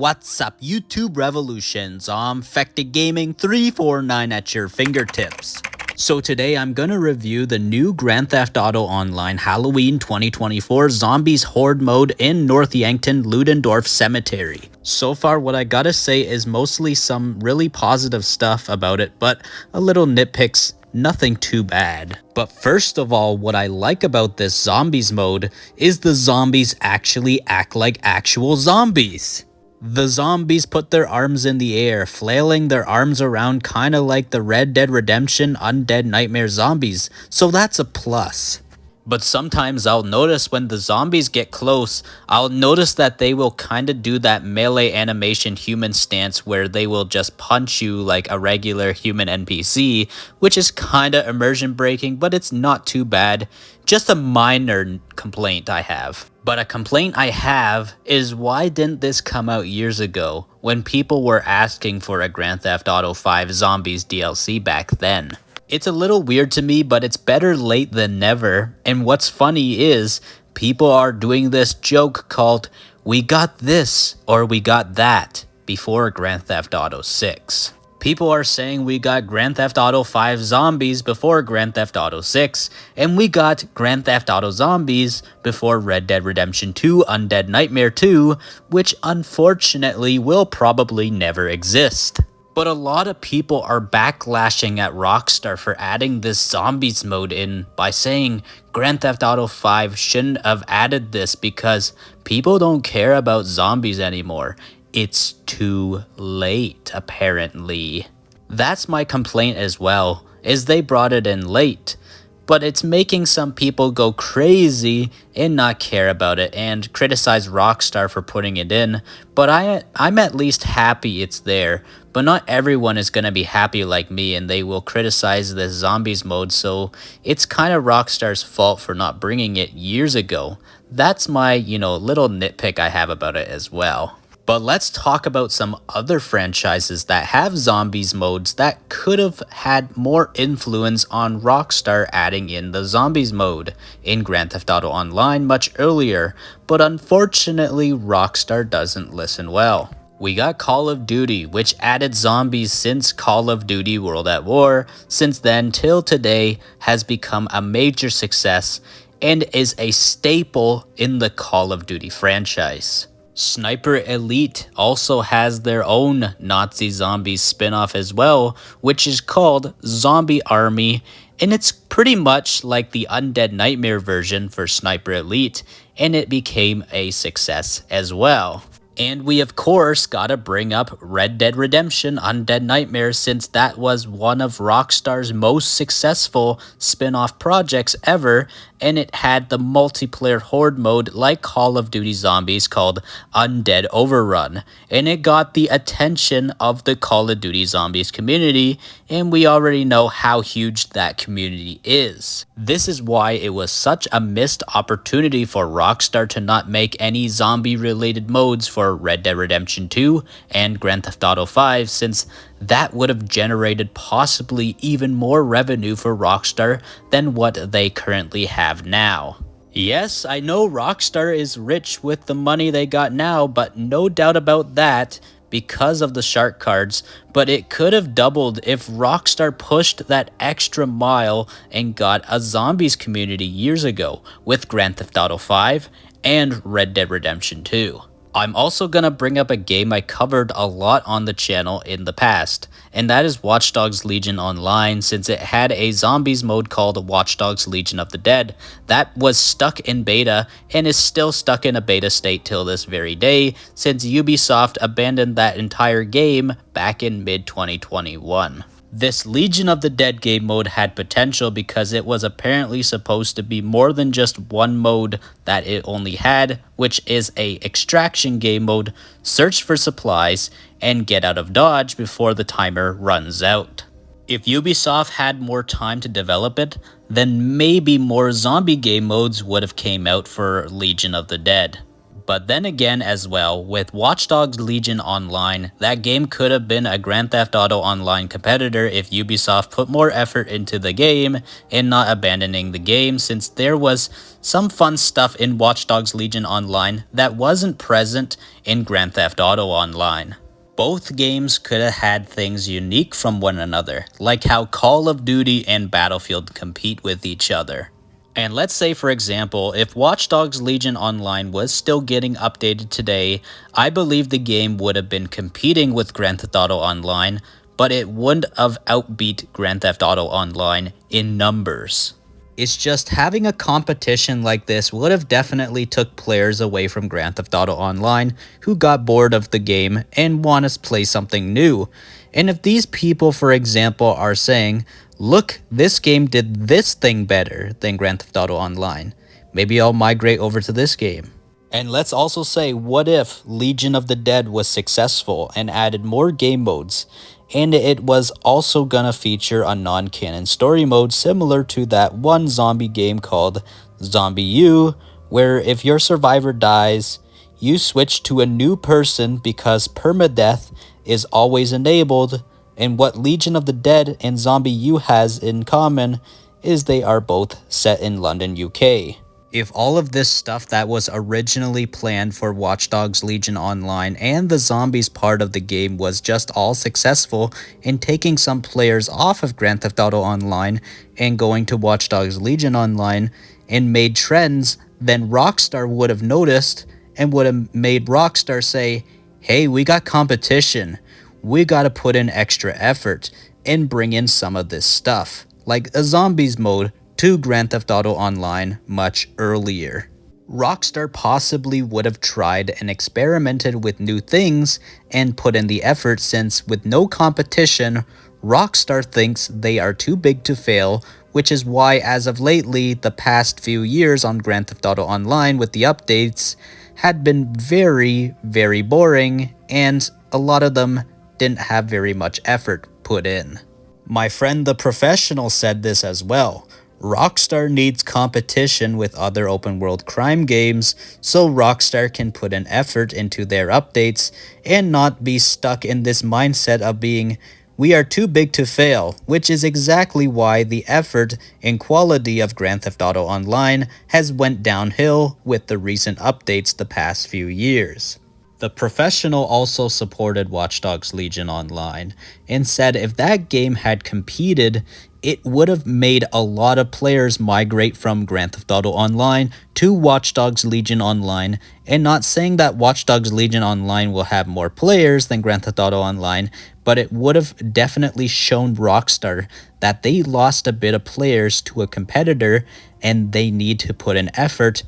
What's up, YouTube Revolution? ZombfectedGaming 349 at your fingertips. So today I'm gonna review the new Grand Theft Auto Online Halloween 2024 Zombies Horde mode in North Yankton, Ludendorff Cemetery. So far what I gotta say is mostly some really positive stuff about it, but a little nitpicks, nothing too bad. But first of all, what I like about this zombies mode is the zombies actually act like actual zombies. The zombies put their arms in the air, flailing their arms around kinda like the Red Dead Redemption Undead Nightmare zombies, so that's a plus. But sometimes I'll notice when the zombies get close, I'll notice that they will kinda do that melee animation human stance where they will just punch you like a regular human NPC, which is kinda immersion breaking, but it's not too bad. Just a minor complaint I have. But a complaint I have is why didn't this come out years ago when people were asking for a Grand Theft Auto 5 Zombies DLC back then? It's a little weird to me, but it's better late than never. And what's funny is people are doing this joke called "we got this" or "we got that" before Grand Theft Auto 6. People are saying we got Grand Theft Auto 5 Zombies before Grand Theft Auto 6, and we got Grand Theft Auto Zombies before Red Dead Redemption 2 Undead Nightmare 2, which unfortunately will probably never exist. But a lot of people are backlashing at Rockstar for adding this zombies mode in by saying Grand Theft Auto 5 shouldn't have added this because people don't care about zombies anymore. It's too late, apparently. That's my complaint as well, is they brought it in late. But it's making some people go crazy and not care about it and criticize Rockstar for putting it in. But I'm at least happy it's there. But not everyone is going to be happy like me and they will criticize this zombies mode, so it's kind of Rockstar's fault for not bringing it years ago. That's my, little nitpick I have about it as well. But let's talk about some other franchises that have zombies modes that could have had more influence on Rockstar adding in the zombies mode in Grand Theft Auto Online much earlier, but unfortunately Rockstar doesn't listen well. We got Call of Duty, which added zombies since Call of Duty World at War. Since then till today has become a major success and is a staple in the Call of Duty franchise. Sniper Elite also has their own Nazi Zombies spin-off as well, which is called Zombie Army, and it's pretty much like the Undead Nightmare version for Sniper Elite, and it became a success as well. And we of course gotta bring up Red Dead Redemption Undead Nightmare since that was one of Rockstar's most successful spin-off projects ever, and it had the multiplayer horde mode like Call of Duty Zombies called Undead Overrun, and it got the attention of the Call of Duty Zombies community, and we already know how huge that community is. This is why it was such a missed opportunity for Rockstar to not make any zombie related modes for Red Dead Redemption 2 and Grand Theft Auto 5, since that would have generated possibly even more revenue for Rockstar than what they currently have now. Yes, I know Rockstar is rich with the money they got now, but no doubt about that because of the shark cards, but it could have doubled if Rockstar pushed that extra mile and got a zombies community years ago with Grand Theft Auto 5 and Red Dead Redemption 2. I'm also gonna bring up a game I covered a lot on the channel in the past, and that is Watch Dogs Legion Online, since it had a zombies mode called Watch Dogs Legion of the Dead that was stuck in beta and is still stuck in a beta state till this very day, since Ubisoft abandoned that entire game back in mid-2021. This Legion of the Dead game mode had potential because it was apparently supposed to be more than just one mode that it only had, which is a extraction game mode, search for supplies, and get out of Dodge before the timer runs out. If Ubisoft had more time to develop it, then maybe more zombie game modes would have came out for Legion of the Dead. But then again as well, with Watch Dogs Legion Online, that game could have been a Grand Theft Auto Online competitor if Ubisoft put more effort into the game and not abandoning the game, since there was some fun stuff in Watch Dogs Legion Online that wasn't present in Grand Theft Auto Online. Both games could have had things unique from one another, like how Call of Duty and Battlefield compete with each other. And let's say, for example, if Watch Dogs Legion Online was still getting updated today, I believe the game would have been competing with Grand Theft Auto Online, but it wouldn't have outbeat Grand Theft Auto Online in numbers. It's just having a competition like this would have definitely took players away from Grand Theft Auto Online who got bored of the game and want to play something new. And if these people, for example, are saying, look, this game did this thing better than Grand Theft Auto Online, maybe I'll migrate over to this game. And let's also say, what if Legion of the Dead was successful and added more game modes, and it was also gonna feature a non-canon story mode similar to that one zombie game called Zombie U, where if your survivor dies, you switch to a new person because permadeath is always enabled. And what Legion of the Dead and Zombie U has in common is they are both set in London, UK. If all of this stuff that was originally planned for Watch Dogs Legion Online and the zombies part of the game was just all successful in taking some players off of Grand Theft Auto Online and going to Watch Dogs Legion Online and made trends, then Rockstar would have noticed and would have made Rockstar say, hey, we got competition. We gotta put in extra effort and bring in some of this stuff, like a zombies mode to Grand Theft Auto Online much earlier. Rockstar possibly would have tried and experimented with new things and put in the effort, since with no competition, Rockstar thinks they are too big to fail, which is why as of lately, the past few years on Grand Theft Auto Online with the updates had been very, very boring, and a lot of them didn't have very much effort put in. My friend TheProfessional said this as well. Rockstar needs competition with other open world crime games so Rockstar can put an effort into their updates and not be stuck in this mindset of being, we are too big to fail, which is exactly why the effort and quality of Grand Theft Auto Online has went downhill with the recent updates the past few years. TheProfessional also supported Watch Dogs Legion Online and said if that game had competed, it would have made a lot of players migrate from Grand Theft Auto Online to Watch Dogs Legion Online, and not saying that Watch Dogs Legion Online will have more players than Grand Theft Auto Online, but it would have definitely shown Rockstar that they lost a bit of players to a competitor and they need to put in effort.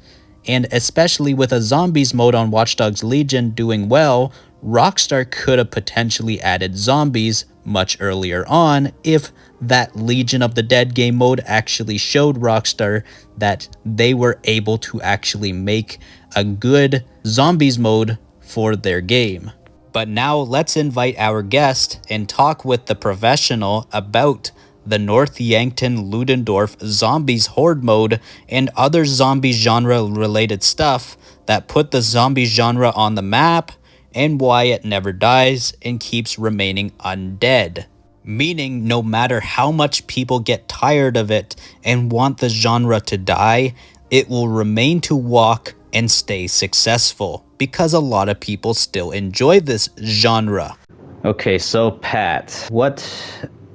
And especially with a zombies mode on Watch Dogs Legion doing well, Rockstar could have potentially added zombies much earlier on if that Legion of the Dead game mode actually showed Rockstar that they were able to actually make a good zombies mode for their game. But now let's invite our guest and talk with TheProfessional about the North Yankton Ludendorff Zombies Horde mode and other zombie genre related stuff that put the zombie genre on the map and why it never dies and keeps remaining undead. Meaning no matter how much people get tired of it and want the genre to die, it will remain to walk and stay successful because a lot of people still enjoy this genre. Okay, so Pat, what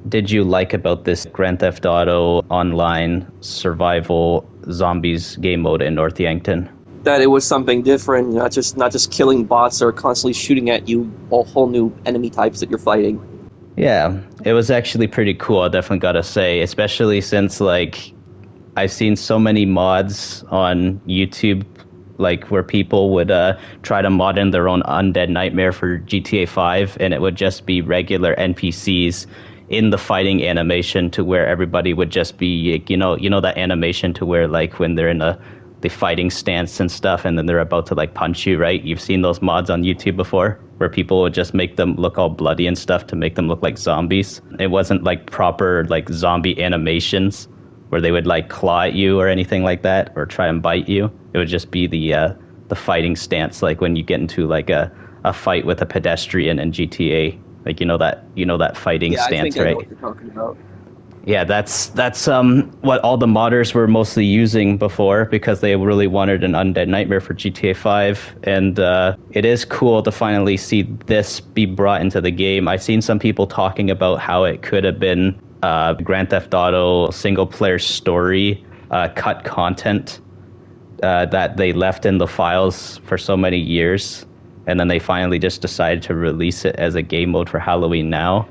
did you like about this Grand Theft Auto Online survival zombies game mode in North Yankton? That it was something different, not just killing bots or constantly shooting at you, all whole new enemy types that you're fighting. Yeah, it was actually pretty cool, I definitely gotta say, especially since like I've seen so many mods on YouTube like where people would try to mod in their own Undead Nightmare for GTA 5, and it would just be regular NPCs in the fighting animation to where everybody would just be, you know that animation to where like when they're in the fighting stance and stuff and then they're about to like punch you, right? You've seen those mods on YouTube before where people would just make them look all bloody and stuff to make them look like zombies. It wasn't like proper like zombie animations where they would like claw at you or anything like that or try and bite you. It would just be the the fighting stance, like when you get into like a fight with a pedestrian in GTA, like you know that fighting Yeah, I stance, think I know right? what you're talking about. Yeah, that's what all the modders were mostly using before, because they really wanted an undead nightmare for GTA 5, and it is cool to finally see this be brought into the game. I've seen some people talking about how it could have been Grand Theft Auto single player story cut content that they left in the files for so many years, and then they finally just decided to release it as a game mode for Halloween now.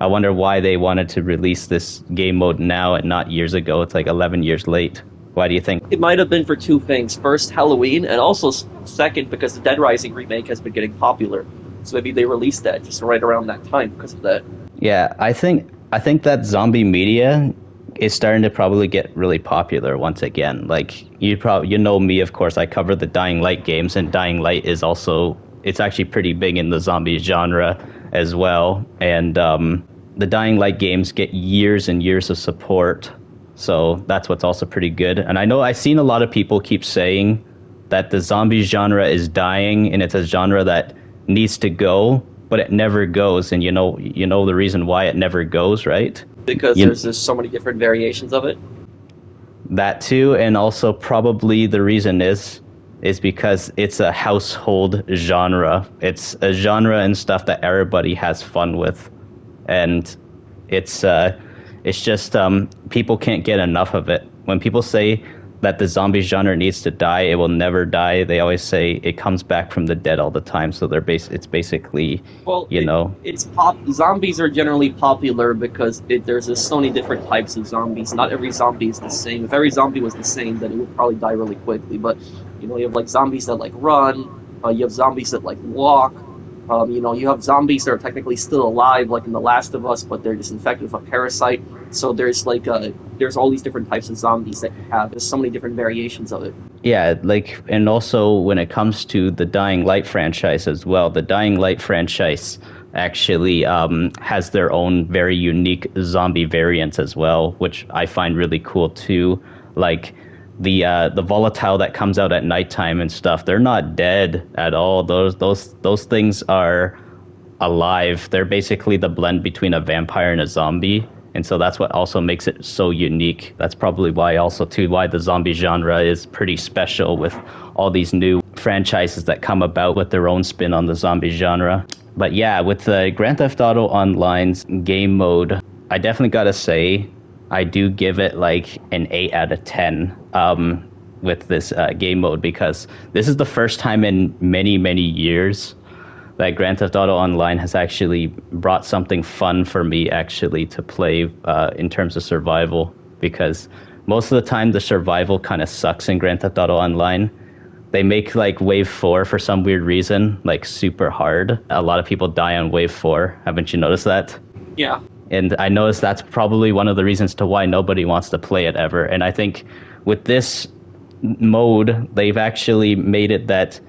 I wonder why they wanted to release this game mode now and not years ago. It's like 11 years late. Why do you think? It might have been for two things. First, Halloween, and also second, because the Dead Rising remake has been getting popular. So maybe they released that just right around that time because of that. Yeah, I think that zombie media is starting to probably get really popular once again. Like you know me, of course. I cover the Dying Light games, and Dying Light is also, it's actually pretty big in the zombie genre as well. And the Dying Light games get years and years of support, so that's what's also pretty good. And I know I've seen a lot of people keep saying that the zombie genre is dying and it's a genre that needs to go, but it never goes. And you know the reason why it never goes, right? Because there's just so many different variations of it. That too, and also probably the reason is because it's a household genre. It's a genre and stuff that everybody has fun with. And it's just people can't get enough of it. When people say that the zombie genre needs to die, it will never die. They always say it comes back from the dead all the time. So it's basically, zombies are generally popular because there's just so many different types of zombies. Not every zombie is the same. If every zombie was the same, then it would probably die really quickly. But you have like zombies that like run. You have zombies that like walk. You have zombies that are technically still alive, like in The Last of Us, but they're just infected with a parasite. So there's there's all these different types of zombies that you have. There's so many different variations of it. Yeah, and also when it comes to the Dying Light franchise as well, the Dying Light franchise actually has their own very unique zombie variants as well, which I find really cool too. Like the volatile that comes out at nighttime and stuff, they're not dead at all. Those things are alive. They're basically the blend between a vampire and a zombie. And so that's what also makes it so unique. That's probably why the zombie genre is pretty special, with all these new franchises that come about with their own spin on the zombie genre. But yeah, with the Grand Theft Auto Online's game mode, I definitely gotta say, I do give it like an 8 out of 10 with this game mode, because this is the first time in many, many years that Grand Theft Auto Online has actually brought something fun for me actually to play in terms of survival, because most of the time the survival kind of sucks in Grand Theft Auto Online. They make like Wave 4 for some weird reason like super hard. A lot of people die on Wave 4. Haven't you noticed that? Yeah. And I noticed that's probably one of the reasons to why nobody wants to play it ever. And I think with this mode, they've actually made it that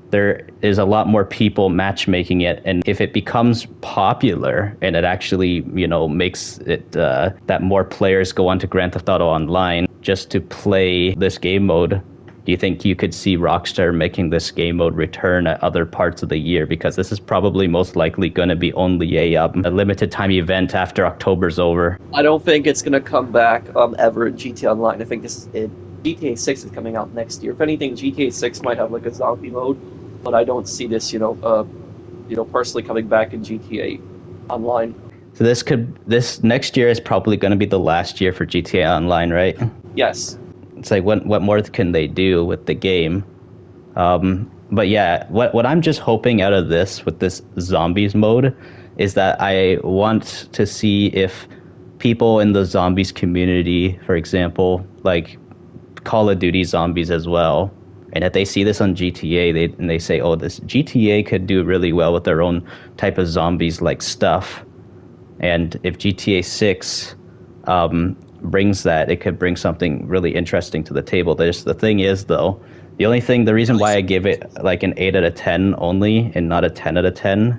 there is a lot more people matchmaking it. And if it becomes popular and it actually, makes it that more players go onto Grand Theft Auto Online just to play this game mode, do you think you could see Rockstar making this game mode return at other parts of the year? Because this is probably most likely going to be only a limited time event after October's over. I don't think it's going to come back ever in GTA Online. I think this is it. GTA 6 is coming out next year. If anything, GTA 6 might have like a zombie mode, but I don't see this, personally coming back in GTA Online. So this next year is probably going to be the last year for GTA Online, right? Yes. It's like, what more can they do with the game? But yeah, what I'm just hoping out of this, with this zombies mode, is that I want to see if people in the zombies community, for example, like Call of Duty zombies as well, and if they see this on GTA, they say, oh, this GTA could do really well with their own type of zombies like stuff. And if GTA 6 brings that, it could bring something really interesting to the table. The thing is, though, the reason why I give it like an 8 out of 10 only and not a 10 out of 10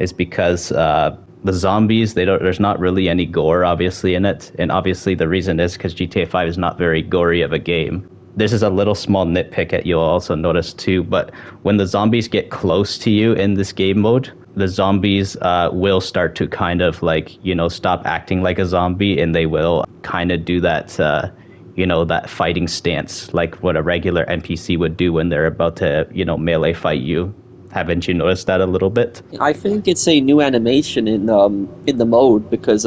is because the zombies, there's not really any gore obviously in it, and obviously the reason is because GTA 5 is not very gory of a game. this is a little small nitpick that you'll also notice too, but when the zombies get close to you in this game mode, the zombies will start to kind of like, stop acting like a zombie, and they will kind of do that, that fighting stance, like what a regular NPC would do when they're about to, melee fight you. Haven't you noticed that a little bit? I think it's a new animation in the mode, because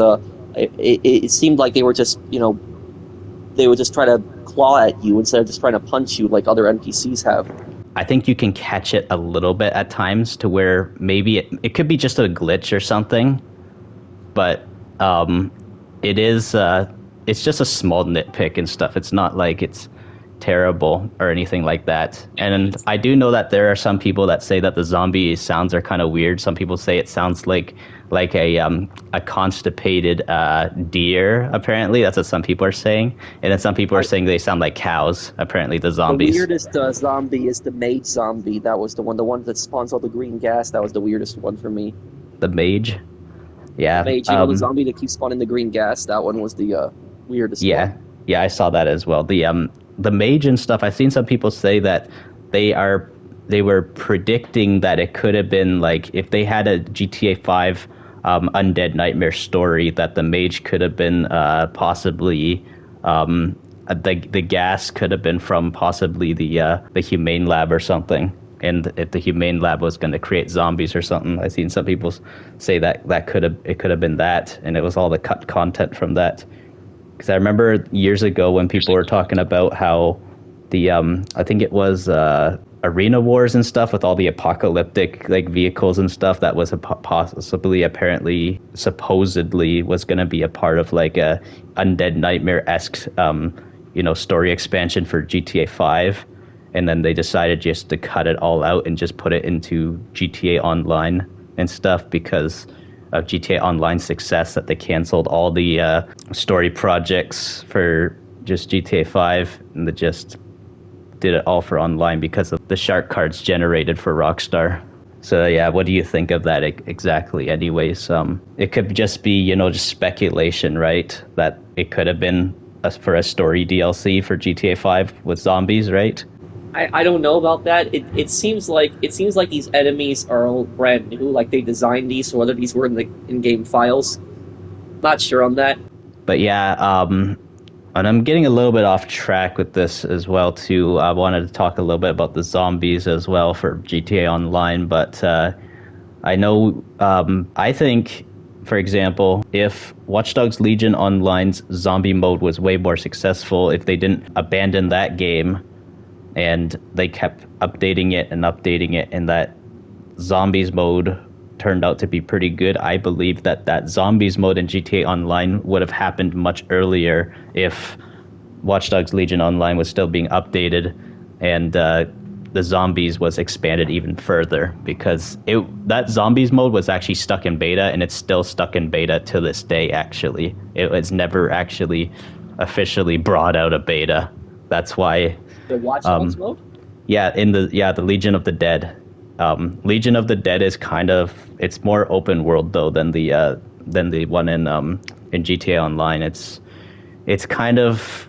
it seemed like they were just they would just try to claw at you instead of just trying to punch you like other NPCs have. I think you can catch it a little bit at times to where maybe it could be just a glitch or something, but it's just a small nitpick and stuff. It's not like it's terrible or anything like that. And I do know that there are some people that say that the zombie sounds are kind of weird. Some people say it sounds like a constipated deer. Apparently, that's what some people are saying. And then some people are saying they sound like cows. Apparently, the zombies. The weirdest zombie is the mage zombie. That was the one that spawns all the green gas. That was the weirdest one for me. The mage. Yeah. The mage, the zombie that keeps spawning the green gas. That one was the weirdest. Yeah. one. Yeah, I saw that as well. The mage and stuff, I've seen some people say that they were predicting that it could have been like if they had a GTA 5 Undead Nightmare story, that the mage could have been possibly the gas could have been from possibly the Humane Lab or something. And if the Humane Lab was going to create zombies or something, I've seen some people say that it could have been that, and it was all the cut content from that. Because I remember years ago when people were talking about how the I think it was arena wars and stuff with all the apocalyptic like vehicles and stuff that was supposedly was going to be a part of like a Undead Nightmare-esque story expansion for GTA 5, and then they decided just to cut it all out and just put it into GTA Online and stuff because of GTA Online's success, that they canceled all the story projects for just GTA 5, and they just did it all for online because of the shark cards generated for Rockstar. So yeah, what do you think of that exactly? Anyways, it could just be just speculation, right? That it could have been for a story DLC for GTA 5 with zombies, right? I don't know about that. It seems like these enemies are all brand new. Like they designed these, so whether these were in the in-game files, not sure on that. But yeah, and I'm getting a little bit off track with this as well too. I wanted to talk a little bit about the zombies as well for GTA Online, but I know I think, for example, if Watch Dogs Legion Online's zombie mode was way more successful, if they didn't abandon that game and they kept updating it, and that zombies mode turned out to be pretty good, I believe that zombies mode in GTA Online would have happened much earlier if Watch Dogs Legion Online was still being updated and the zombies was expanded even further, because that zombies mode was actually stuck in beta, and it's still stuck in beta to this day. Actually, it was never actually officially brought out of beta. That's why the Watch Dogs mode? Yeah, the Legion of the Dead. Legion of the Dead is it's more open world though than the one in GTA Online. It's kind of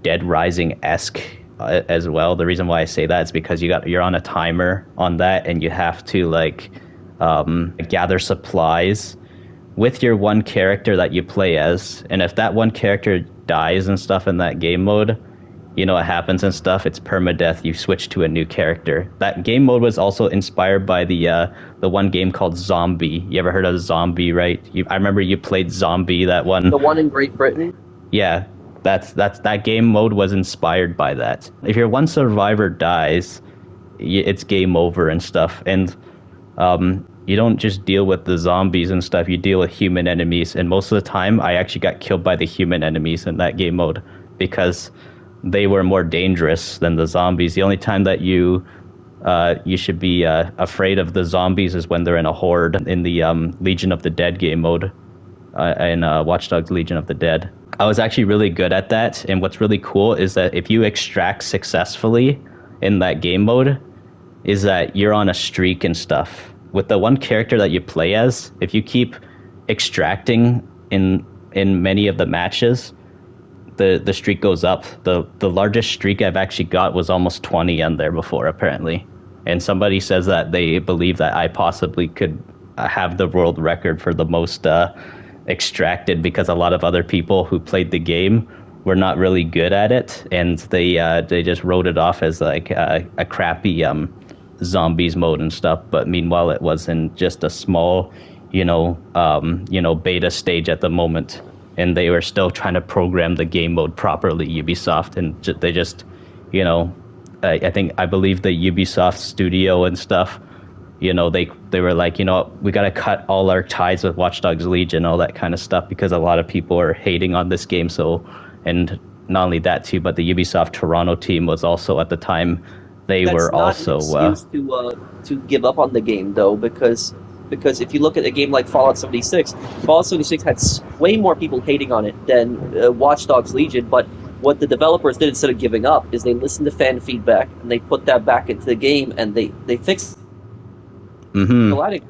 Dead Rising-esque as well. The reason why I say that is because you're on a timer on that, and you have to gather supplies with your one character that you play as, and if that one character dies and stuff in that game mode, what happens and stuff, it's permadeath. You switch to a new character. That game mode was also inspired by the one game called Zombie. You ever heard of Zombie, right? I remember you played Zombie, that one. The one in Great Britain? Yeah, that game mode was inspired by that. If your one survivor dies, it's game over and stuff. And you don't just deal with the zombies and stuff, you deal with human enemies. And most of the time, I actually got killed by the human enemies in that game mode because they were more dangerous than the zombies. The only time that you should be afraid of the zombies is when they're in a horde in the Legion of the Dead game mode, in Watch Dogs Legion of the Dead. I was actually really good at that, and what's really cool is that if you extract successfully in that game mode, is that you're on a streak and stuff. With the one character that you play as, if you keep extracting in many of the matches, the streak goes up. The largest streak I've actually got was almost 20 on there before, apparently. And somebody says that they believe that I possibly could have the world record for the most extracted, because a lot of other people who played the game were not really good at it, and they just wrote it off as like a crappy zombies mode and stuff. But meanwhile, it was in just a small, beta stage at the moment, and they were still trying to program the game mode properly, Ubisoft, and they just, I believe the Ubisoft studio and stuff, they were like, we got to cut all our ties with Watch Dogs Legion, all that kind of stuff, because a lot of people are hating on this game. So, and not only that too, but the Ubisoft Toronto team was also at the time, That's not an excuse to give up on the game, though, because if you look at a game like Fallout 76, Fallout 76 had way more people hating on it than Watch Dogs Legion. But what the developers did instead of giving up is they listened to fan feedback and they put that back into the game, and they fixed it.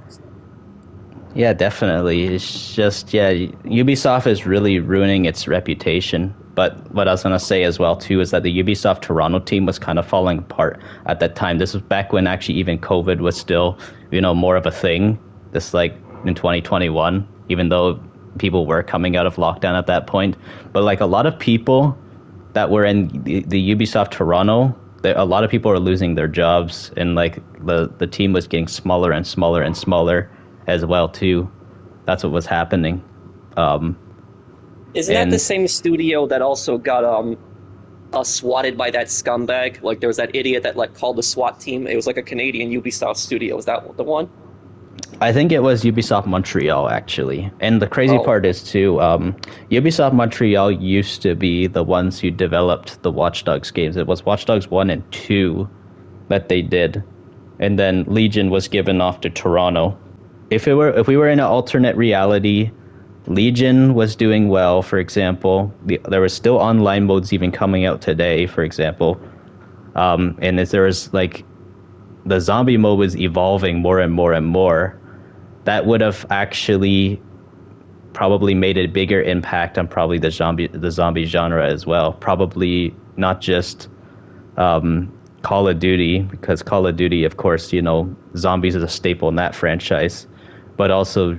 Yeah, definitely. It's just, Ubisoft is really ruining its reputation. But what I was going to say as well, too, is that the Ubisoft Toronto team was kind of falling apart at that time. This was back when actually even COVID was still, more of a thing. This like in 2021, even though people were coming out of lockdown at that point. But like a lot of people that were in the Ubisoft Toronto, a lot of people were losing their jobs, and like the team was getting smaller and smaller and smaller as well, too. That's what was happening. Isn't that the same studio that also got swatted by that scumbag? Like, there was that idiot that called the SWAT team. It was like a Canadian Ubisoft studio. Is that the one? I think it was Ubisoft Montreal, actually. And the crazy part is, too, Ubisoft Montreal used to be the ones who developed the Watch Dogs games. It was Watch Dogs 1 and 2 that they did. And then Legion was given off to Toronto. If we were in an alternate reality, Legion was doing well, for example. There was still online modes even coming out today, for example. And as there was like the zombie mode was evolving more and more and more, that would have actually probably made a bigger impact on probably the zombie genre as well. Probably not just Call of Duty, because Call of Duty, of course, zombies is a staple in that franchise, but also,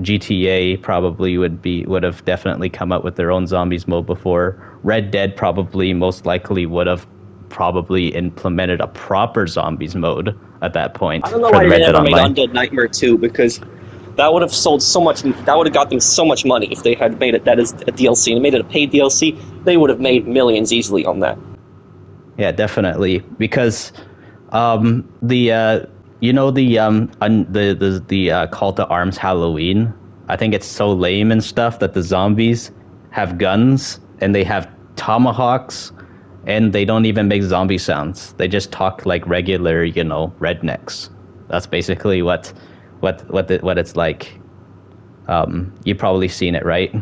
GTA probably would have definitely come up with their own zombies mode before. Red Dead probably most likely would have probably implemented a proper zombies mode at that point. I don't know why they never made Undead Nightmare 2, because that would have sold so much. That would have got them so much money if they had made it that as a DLC and made it a paid DLC. They would have made millions easily on that. Yeah, definitely, because the Call to Arms Halloween, I think it's so lame and stuff that the zombies have guns and they have tomahawks and they don't even make zombie sounds. They just talk like regular, rednecks. That's basically what it's like. You've probably seen it, right?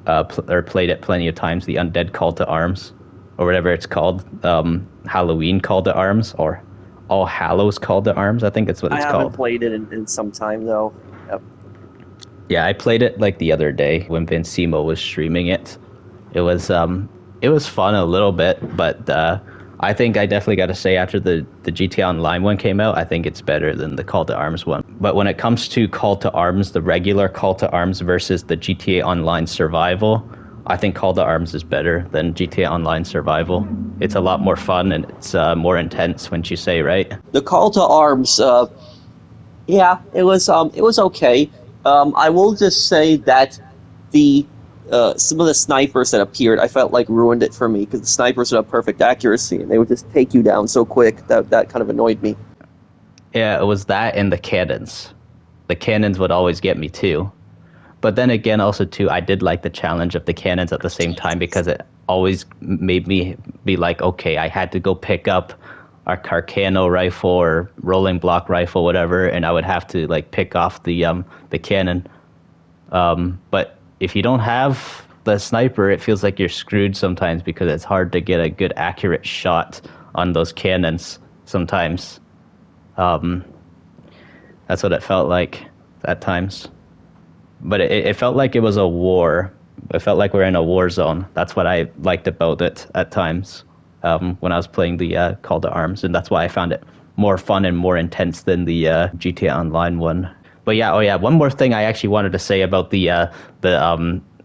Or played it plenty of times. The Undead Call to Arms, or whatever it's called. Halloween Call to Arms, or All Hallows Call to Arms. I think that's what it's called. I haven't played it in some time though. Yep. Yeah, I played it like the other day when Vince Simo was streaming it. It was fun a little bit, but I think I definitely got to say after the GTA Online one came out, I think it's better than the Call to Arms one. But when it comes to Call to Arms, the regular Call to Arms versus the GTA Online Survival, I think Call to Arms is better than GTA Online Survival. It's a lot more fun and it's more intense, wouldn't you say, right? The Call to Arms, it was okay. I will just say that some of the snipers that appeared, I felt like ruined it for me, because the snipers would have perfect accuracy and they would just take you down so quick that kind of annoyed me. Yeah, it was that and the cannons. The cannons would always get me too. But then again, also too, I did like the challenge of the cannons at the same time, because it always made me be like, okay, I had to go pick up a Carcano rifle or rolling block rifle, whatever, and I would have to like pick off the cannon. But if you don't have the sniper, it feels like you're screwed sometimes, because it's hard to get a good accurate shot on those cannons sometimes. That's what it felt like at times. But it felt like it was a war It felt like we're in a war zone. That's what I liked about it at times when I was playing the Call to Arms, and that's why I found it more fun and more intense than the GTA Online one. But yeah, one more thing I actually wanted to say about the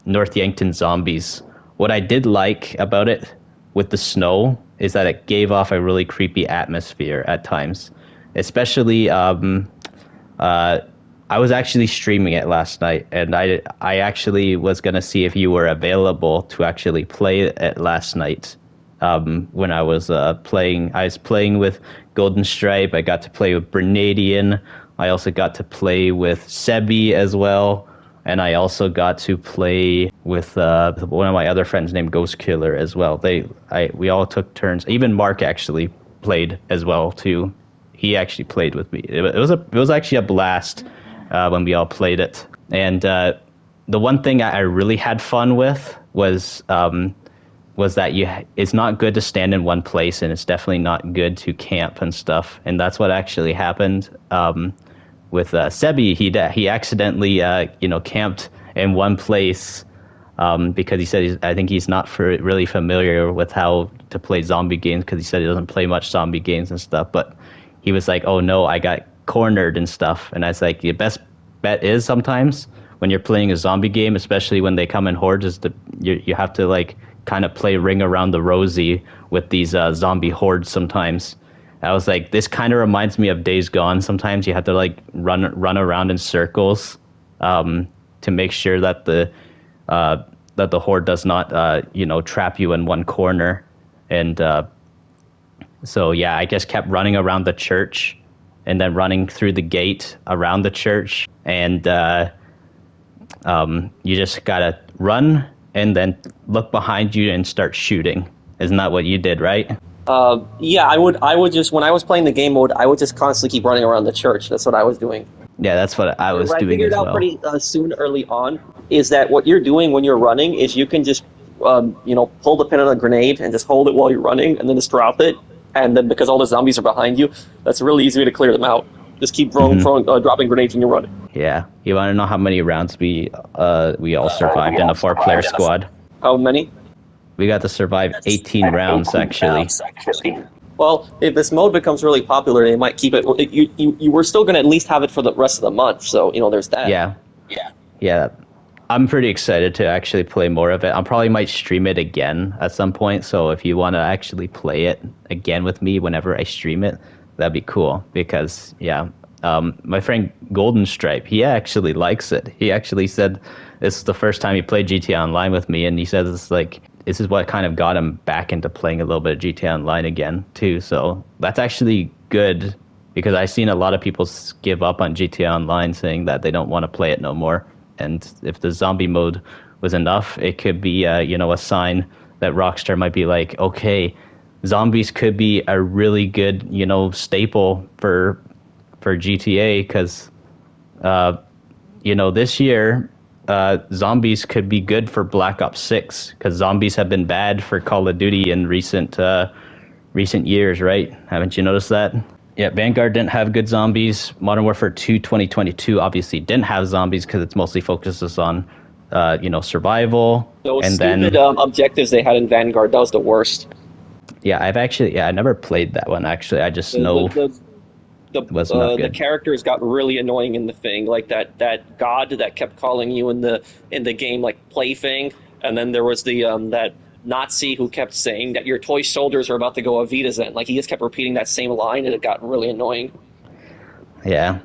North Yankton zombies. What I did like about it with the snow is that it gave off a really creepy atmosphere at times. Especially, I was actually streaming it last night, and I actually was gonna see if you were available to actually play it last night. When I was playing, I was playing with Golden Stripe. I got to play with Brenadian. I also got to play with Sebi as well. And I also got to play with one of my other friends named Ghost Killer as well. We all took turns. Even Mark actually played as well too. He actually played with me. It was actually a blast when we all played it. And the one thing I really had fun with was that it's not good to stand in one place, and it's definitely not good to camp and stuff. And that's what actually happened. With Sebi, he accidentally camped in one place because he said I think he's not really familiar with how to play zombie games, because he said he doesn't play much zombie games and stuff. But he was like, "Oh no, I got cornered and stuff." And I was like, "The best bet is sometimes when you're playing a zombie game, especially when they come in hordes, is you have to like kind of play Ring Around the Rosie with these zombie hordes sometimes." I was like, this kind of reminds me of Days Gone. Sometimes you have to like run around in circles to make sure that the horde does not trap you in one corner. And so yeah, I just kept running around the church and then running through the gate around the church. And you just gotta run and then look behind you and start shooting. Isn't that what you did, right? Yeah, I would just, when I was playing the game mode, I would just constantly keep running around the church. That's what I was doing. Yeah, that's what I was doing as well. What I figured out pretty soon early on is that what you're doing when you're running is you can just, pull the pin on a grenade and just hold it while you're running and then just drop it. And then because all the zombies are behind you, that's a really easy way to clear them out. Just keep dropping grenades when you're running. Yeah. You want to know how many rounds we all survived in a 4-player squad? How many? We got to survive 18 rounds, actually. Well, if this mode becomes really popular, they might keep it. You were still going to at least have it for the rest of the month, so, there's that. Yeah. I'm pretty excited to actually play more of it. I probably might stream it again at some point, so if you want to actually play it again with me whenever I stream it, that'd be cool, because, my friend Golden Stripe, he actually likes it. He actually said this is the first time he played GTA Online with me, and he says this is what kind of got him back into playing a little bit of GTA Online again, too. So that's actually good, because I've seen a lot of people give up on GTA Online saying that they don't want to play it no more. And if the zombie mode was enough, it could be, a sign that Rockstar might be like, okay, zombies could be a really good, staple for GTA, because, this year, zombies could be good for Black Ops 6, because zombies have been bad for Call of Duty in recent years, right? Haven't you noticed that? Yeah, Vanguard didn't have good zombies. Modern Warfare 2 2022 obviously didn't have zombies because it's mostly focuses on, survival. Those stupid objectives they had in Vanguard, that was the worst. Yeah, I never played that one, actually. I just know... The characters got really annoying in the thing, like that god that kept calling you in the game like plaything, and then there was the that Nazi who kept saying that your toy soldiers are about to go Avita Zen. Like he just kept repeating that same line, and it got really annoying. Yeah,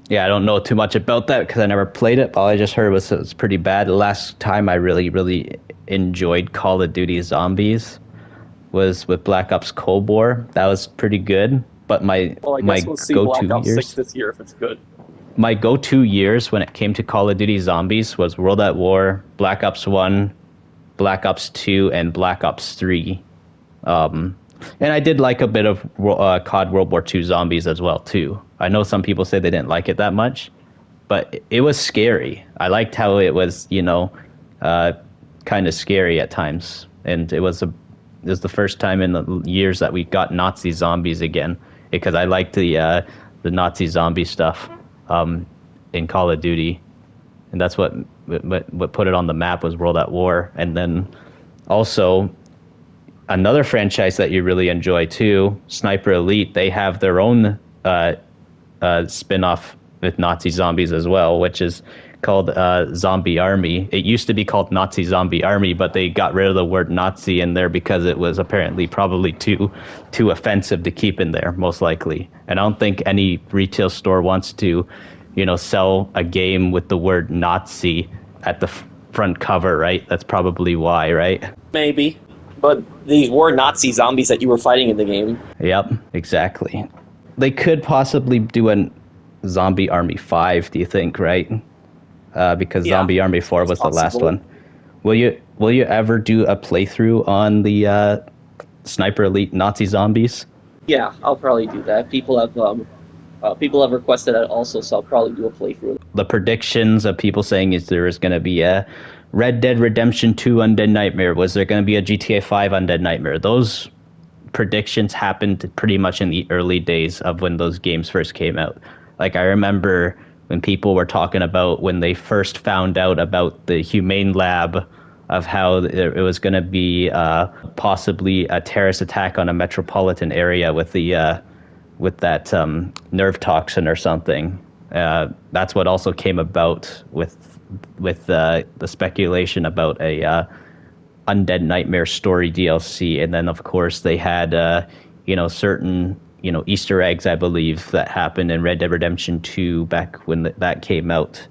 I don't know too much about that because I never played it. All I just heard was it was pretty bad. The last time I really enjoyed Call of Duty Zombies was with Black Ops Cold War. That was pretty good. But my go-to years this year if it's good. My go-to years when it came to Call of Duty Zombies was World at War, Black Ops 1, Black Ops 2, and Black Ops 3. And I did like a bit of COD World War 2 Zombies as well too. I know some people say they didn't like it that much, but it was scary. I liked how it was, kind of scary at times, and it was the first time in the years that we got Nazi zombies again, because I liked the Nazi zombie stuff in Call of Duty, and that's what what put it on the map was World at War. And then also another franchise that you really enjoy too, Sniper Elite. They have their own spin-off with Nazi zombies as well, which is called Zombie Army. It used to be called Nazi Zombie Army, but they got rid of the word Nazi in there because it was apparently probably too offensive to keep in there, most likely. And I don't think any retail store wants to, sell a game with the word Nazi at the front cover, right? That's probably why, right? Maybe. But these were Nazi zombies that you were fighting in the game. Yep, exactly. They could possibly do a Zombie Army 5, do you think, right? Because Zombie Army 4 was the last one. Will you ever do a playthrough on the Sniper Elite Nazi zombies? Yeah, I'll probably do that. People have requested it also, so I'll probably do a playthrough. The predictions of people saying is there is going to be a Red Dead Redemption 2 Undead Nightmare. Was there going to be a GTA 5 Undead Nightmare? Those predictions happened pretty much in the early days of when those games first came out. Like, I remember when people were talking about when they first found out about the Humane Lab, of how it was going to be possibly a terrorist attack on a metropolitan area with the with that nerve toxin or something. That's what also came about with the speculation about a Undead Nightmare story DLC, and then of course they had certain Easter eggs, I believe, that happened in Red Dead Redemption 2 back when that came out.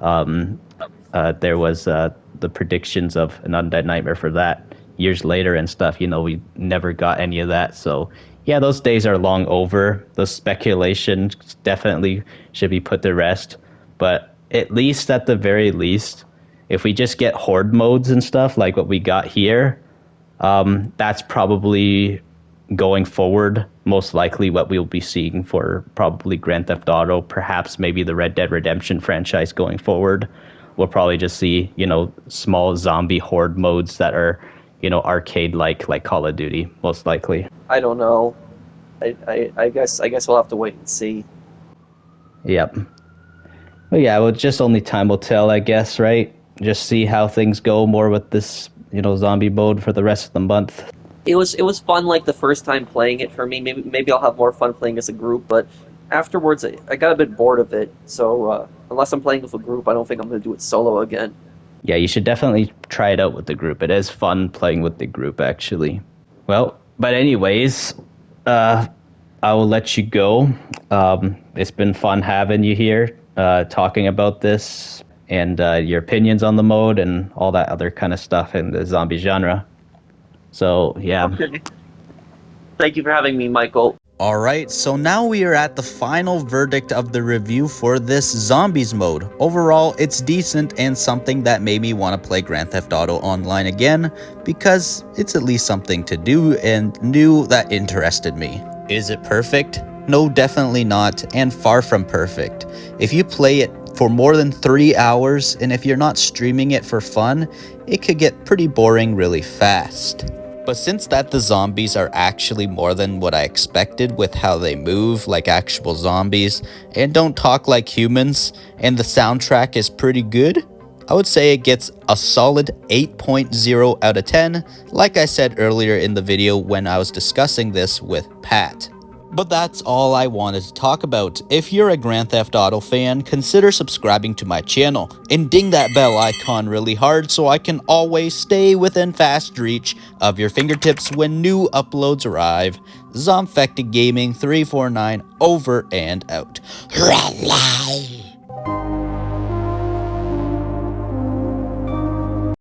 There was the predictions of an Undead Nightmare for that years later and stuff. We never got any of that. So yeah, those days are long over. Those speculations definitely should be put to rest. But at the very least, if we just get horde modes and stuff like what we got here, that's probably going forward most likely what we'll be seeing for probably Grand Theft Auto, perhaps maybe the Red Dead Redemption franchise going forward. We'll probably just see, small zombie horde modes that are, arcade like Call of Duty, most likely. I don't know. I guess we'll have to wait and see. Yep. Well, yeah, just only time will tell, I guess, right? Just see how things go more with this, zombie mode for the rest of the month. It was fun, like, the first time playing it for me. Maybe I'll have more fun playing as a group, but afterwards I got a bit bored of it. So unless I'm playing with a group, I don't think I'm going to do it solo again. Yeah, you should definitely try it out with the group. It is fun playing with the group, actually. Well, but anyways, I will let you go. It's been fun having you here, talking about this and your opinions on the mode and all that other kind of stuff in the zombie genre. So, yeah. Okay. Thank you for having me, Michael. Alright, so now we are at the final verdict of the review for this Zombies mode. Overall, it's decent and something that made me want to play Grand Theft Auto Online again, because it's at least something to do and new that interested me. Is it perfect? No, definitely not, and far from perfect. If you play it for more than 3 hours, and if you're not streaming it for fun, it could get pretty boring really fast. But since that the zombies are actually more than what I expected with how they move like actual zombies and don't talk like humans, and the soundtrack is pretty good, I would say it gets a solid 8.0 out of 10, like I said earlier in the video when I was discussing this with Pat. But that's all I wanted to talk about. If you're a Grand Theft Auto fan, consider subscribing to my channel and ding that bell icon really hard so I can always stay within fast reach of your fingertips when new uploads arrive. ZombfectedGaming 349 over and out.